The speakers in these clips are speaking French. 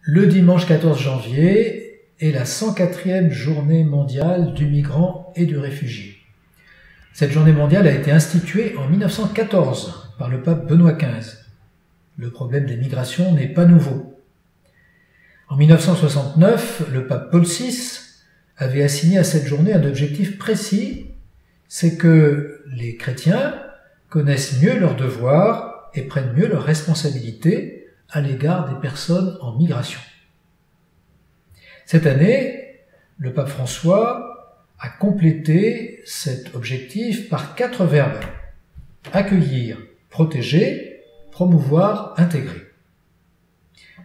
Le dimanche 14 janvier est la 104e journée mondiale du migrant et du réfugié. Cette journée mondiale a été instituée en 1914 par le pape Benoît XV. Le problème des migrations n'est pas nouveau. En 1969, le pape Paul VI avait assigné à cette journée un objectif précis, c'est que les chrétiens connaissent mieux leurs devoirs et prennent mieux leurs responsabilités à l'égard des personnes en migration. Cette année, le pape François a complété cet objectif par 4 verbes: accueillir, protéger, promouvoir, intégrer.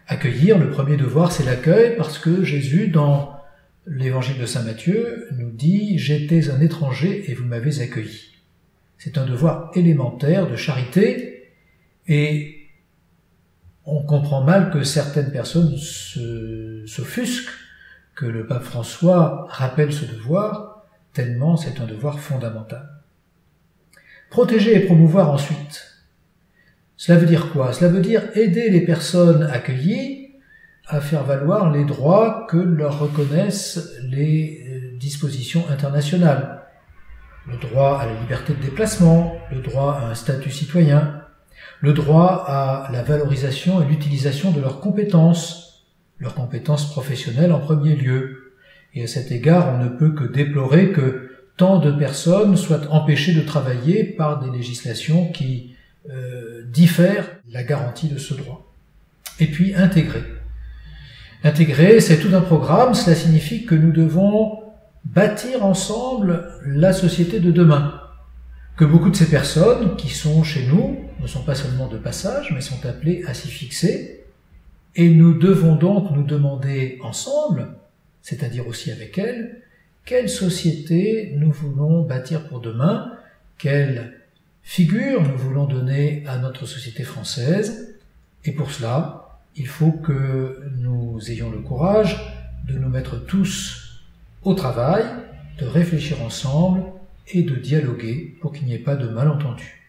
Accueillir, le premier devoir, c'est l'accueil, parce que Jésus, dans l'évangile de saint Matthieu, nous dit « J'étais un étranger et vous m'avez accueilli ». C'est un devoir élémentaire de charité, et on comprend mal que certaines personnes s'offusquent que le pape François rappelle ce devoir, tellement c'est un devoir fondamental. Protéger et promouvoir ensuite. Cela veut dire quoi? Cela veut dire aider les personnes accueillies à faire valoir les droits que leur reconnaissent les dispositions internationales. Le droit à la liberté de déplacement, le droit à un statut citoyen, le droit à la valorisation et l'utilisation de leurs compétences professionnelles en premier lieu. Et à cet égard, on ne peut que déplorer que tant de personnes soient empêchées de travailler par des législations qui diffèrent la garantie de ce droit. Et puis intégrer. Intégrer, c'est tout un programme, cela signifie que nous devons bâtir ensemble la société de demain. Que beaucoup de ces personnes qui sont chez nous ne sont pas seulement de passage, mais sont appelées à s'y fixer. Et nous devons donc nous demander ensemble, c'est-à-dire aussi avec elles, quelle société nous voulons bâtir pour demain, quelle figure nous voulons donner à notre société française. Et pour cela, il faut que nous ayons le courage de nous mettre tous au travail, de réfléchir ensemble et de dialoguer pour qu'il n'y ait pas de malentendus.